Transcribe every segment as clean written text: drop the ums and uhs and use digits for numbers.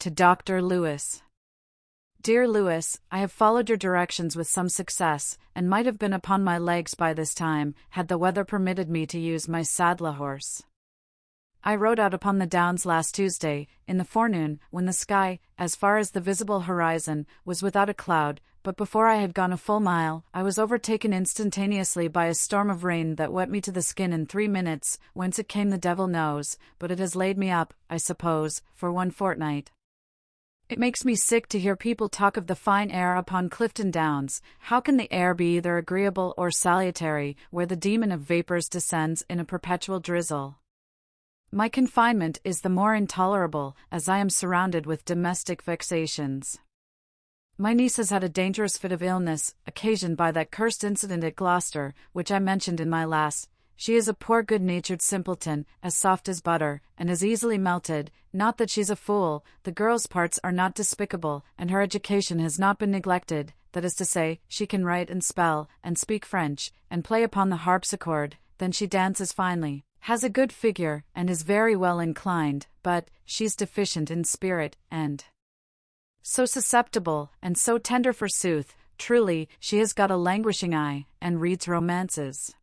To Dr. Lewis. Dear Lewis, I have followed your directions with some success, and might have been upon my legs by this time, had the weather permitted me to use my saddle horse. I rode out upon the downs last Tuesday, in the forenoon, when the sky, as far as the visible horizon, was without a cloud, but before I had gone a full mile, I was overtaken instantaneously by a storm of rain that wet me to the skin in 3 minutes, whence it came the devil knows, but it has laid me up, I suppose, for 1 fortnight. It makes me sick to hear people talk of the fine air upon Clifton Downs. How can the air be either agreeable or salutary, where the demon of vapours descends in a perpetual drizzle? My confinement is the more intolerable, as I am surrounded with domestic vexations. My niece has had a dangerous fit of illness, occasioned by that cursed incident at Gloucester, which I mentioned in my last. She is a poor good-natured simpleton, as soft as butter, and as easily melted. Not that she's a fool, the girl's parts are not despicable, and her education has not been neglected, that is to say, she can write and spell, and speak French, and play upon the harpsichord, then she dances finely, has a good figure, and is very well inclined, but she's deficient in spirit, and so susceptible, and so tender forsooth, truly, she has got a languishing eye, and reads romances.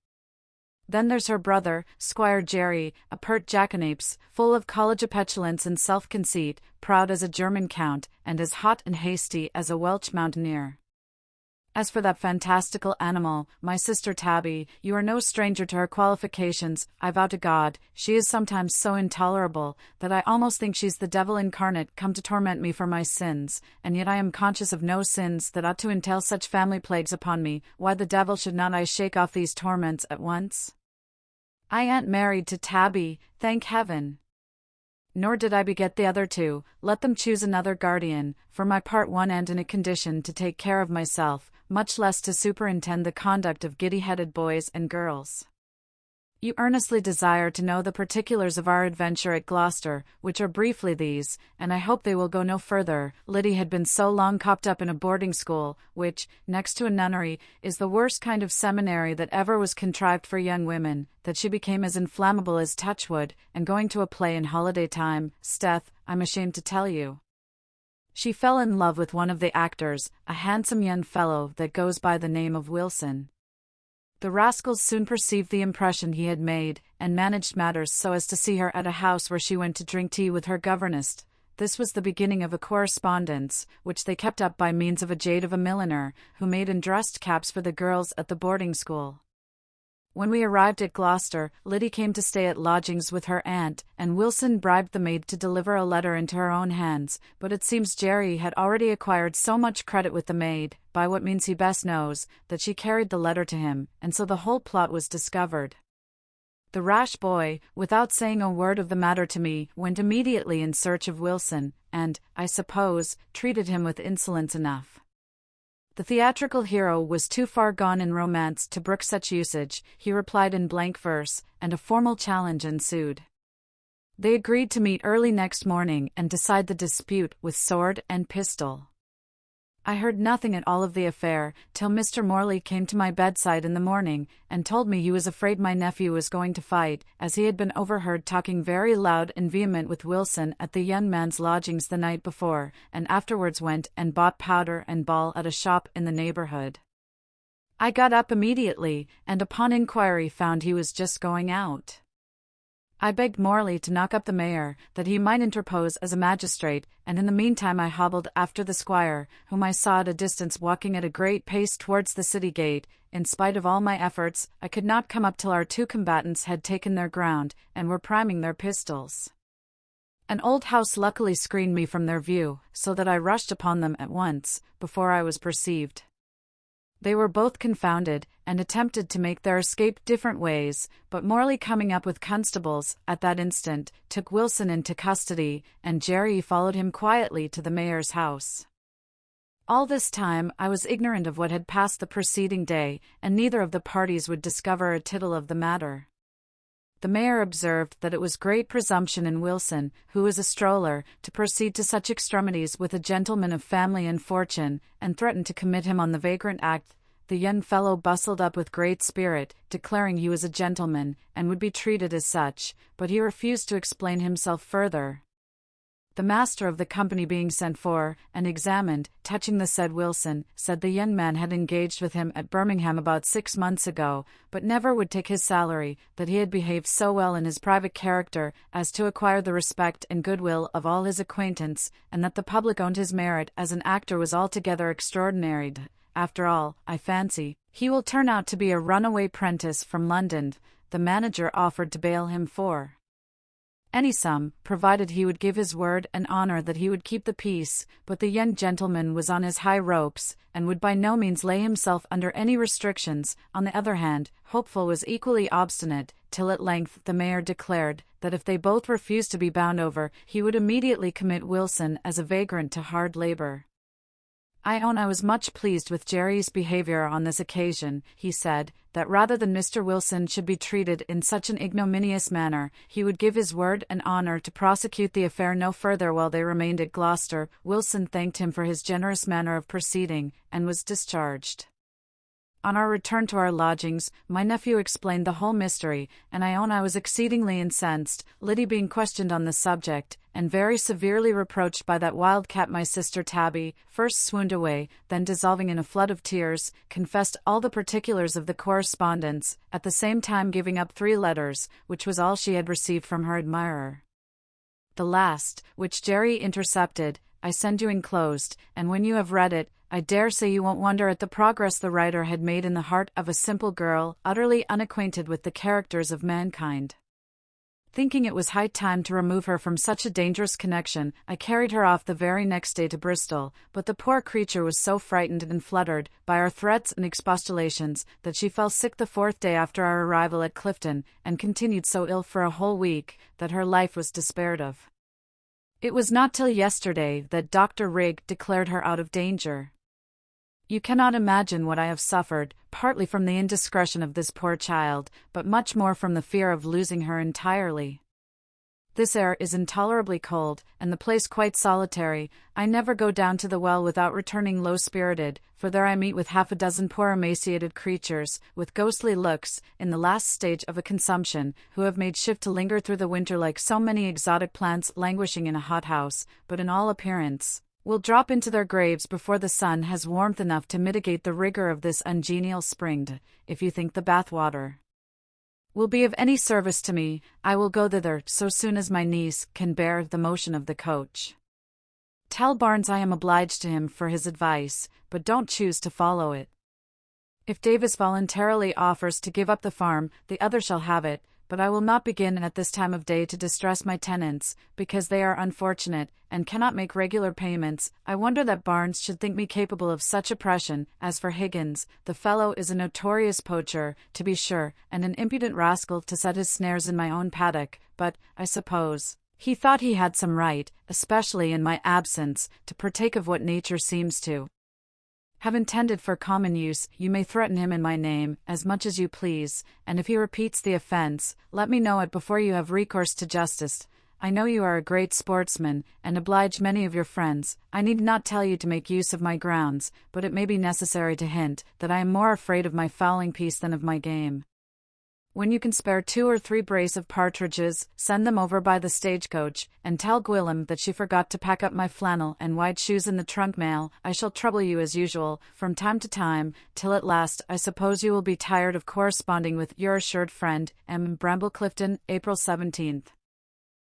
Then there's her brother, Squire Jerry, a pert jackanapes, full of college petulance and self-conceit, proud as a German count, and as hot and hasty as a Welsh mountaineer. As for that fantastical animal, my sister Tabby, you are no stranger to her qualifications. I vow to God, she is sometimes so intolerable, that I almost think she's the devil incarnate come to torment me for my sins, and yet I am conscious of no sins that ought to entail such family plagues upon me. Why the devil should not I shake off these torments at once? I ain't married to Tabby, thank heaven. Nor did I beget the other two. Let them choose another guardian. For my part, one ain't in a condition to take care of myself, much less to superintend the conduct of giddy-headed boys and girls. You earnestly desire to know the particulars of our adventure at Gloucester, which are briefly these, and I hope they will go no further. Liddy had been so long cooped up in a boarding school, which, next to a nunnery, is the worst kind of seminary that ever was contrived for young women, that she became as inflammable as touchwood, and going to a play in holiday time, 'Steth, I'm ashamed to tell you. She fell in love with one of the actors, a handsome young fellow that goes by the name of Wilson. The rascals soon perceived the impression he had made, and managed matters so as to see her at a house where she went to drink tea with her governess. This was the beginning of a correspondence, which they kept up by means of a jade of a milliner, who made and dressed caps for the girls at the boarding school. When we arrived at Gloucester, Liddy came to stay at lodgings with her aunt, and Wilson bribed the maid to deliver a letter into her own hands, but it seems Jerry had already acquired so much credit with the maid, by what means he best knows, that she carried the letter to him, and so the whole plot was discovered. The rash boy, without saying a word of the matter to me, went immediately in search of Wilson, and, I suppose, treated him with insolence enough. The theatrical hero was too far gone in romance to brook such usage. He replied in blank verse, and a formal challenge ensued. They agreed to meet early next morning and decide the dispute with sword and pistol. I heard nothing at all of the affair, till Mr. Morley came to my bedside in the morning, and told me he was afraid my nephew was going to fight, as he had been overheard talking very loud and vehement with Wilson at the young man's lodgings the night before, and afterwards went and bought powder and ball at a shop in the neighbourhood. I got up immediately, and upon inquiry found he was just going out. I begged Morley to knock up the mayor, that he might interpose as a magistrate, and in the meantime I hobbled after the squire, whom I saw at a distance walking at a great pace towards the city gate. In spite of all my efforts, I could not come up till our two combatants had taken their ground, and were priming their pistols. An old house luckily screened me from their view, so that I rushed upon them at once, before I was perceived. They were both confounded, and attempted to make their escape different ways, but Morley coming up with constables, at that instant, took Wilson into custody, and Jerry followed him quietly to the mayor's house. All this time I was ignorant of what had passed the preceding day, and neither of the parties would discover a tittle of the matter. The mayor observed that it was great presumption in Wilson, who was a stroller, to proceed to such extremities with a gentleman of family and fortune, and threatened to commit him on the vagrant act. The young fellow bustled up with great spirit, declaring he was a gentleman, and would be treated as such, but he refused to explain himself further. The master of the company being sent for, and examined, touching the said Wilson, said the young man had engaged with him at Birmingham about 6 months ago, but never would take his salary, that he had behaved so well in his private character as to acquire the respect and goodwill of all his acquaintance, and that the public owned his merit as an actor was altogether extraordinary. After all, I fancy, he will turn out to be a runaway prentice from London. The manager offered to bail him for any sum, provided he would give his word and honor that he would keep the peace, but the young gentleman was on his high ropes, and would by no means lay himself under any restrictions. On the other hand, Hopeful was equally obstinate, till at length the mayor declared that if they both refused to be bound over, he would immediately commit Wilson as a vagrant to hard labor. I own I was much pleased with Jerry's behavior on this occasion, he said, that rather than Mr. Wilson should be treated in such an ignominious manner, he would give his word and honor to prosecute the affair no further while they remained at Gloucester. Wilson thanked him for his generous manner of proceeding, and was discharged. On our return to our lodgings, my nephew explained the whole mystery, and I own I was exceedingly incensed, Liddy being questioned on the subject, and very severely reproached by that wildcat my sister Tabby, first swooned away, then dissolving in a flood of tears, confessed all the particulars of the correspondence, at the same time giving up 3 letters, which was all she had received from her admirer. The last, which Jerry intercepted, I send you enclosed, and when you have read it, I dare say you won't wonder at the progress the writer had made in the heart of a simple girl, utterly unacquainted with the characters of mankind. Thinking it was high time to remove her from such a dangerous connection, I carried her off the very next day to Bristol, but the poor creature was so frightened and fluttered by our threats and expostulations that she fell sick the 4th day after our arrival at Clifton, and continued so ill for a whole week that her life was despaired of. It was not till yesterday that Dr. Rigg declared her out of danger. You cannot imagine what I have suffered, partly from the indiscretion of this poor child, but much more from the fear of losing her entirely. This air is intolerably cold, and the place quite solitary. I never go down to the well without returning low-spirited, for there I meet with 6 poor emaciated creatures, with ghostly looks, in the last stage of a consumption, who have made shift to linger through the winter like so many exotic plants languishing in a hothouse, but in all appearance will drop into their graves before the sun has warmth enough to mitigate the rigor of this ungenial spring. If you think the bath-water will be of any service to me, I will go thither so soon as my niece can bear the motion of the coach. Tell Barnes I am obliged to him for his advice, but don't choose to follow it. If Davis voluntarily offers to give up the farm, the other shall have it, but I will not begin at this time of day to distress my tenants, because they are unfortunate, and cannot make regular payments. I wonder that Barnes should think me capable of such oppression. As for Higgins, the fellow is a notorious poacher, to be sure, and an impudent rascal to set his snares in my own paddock, but, I suppose, he thought he had some right, especially in my absence, to partake of what nature seems to have intended for common use. You may threaten him in my name, as much as you please, and if he repeats the offense, let me know it before you have recourse to justice. I know you are a great sportsman, and oblige many of your friends. I need not tell you to make use of my grounds, but it may be necessary to hint that I am more afraid of my fowling piece than of my game. When you can spare 2 or 3 brace of partridges, send them over by the stagecoach, and tell Gwilym that she forgot to pack up my flannel and wide shoes in the trunk mail. I shall trouble you as usual, from time to time, till at last I suppose you will be tired of corresponding with your assured friend, M. Bramble Clifton, April 17th.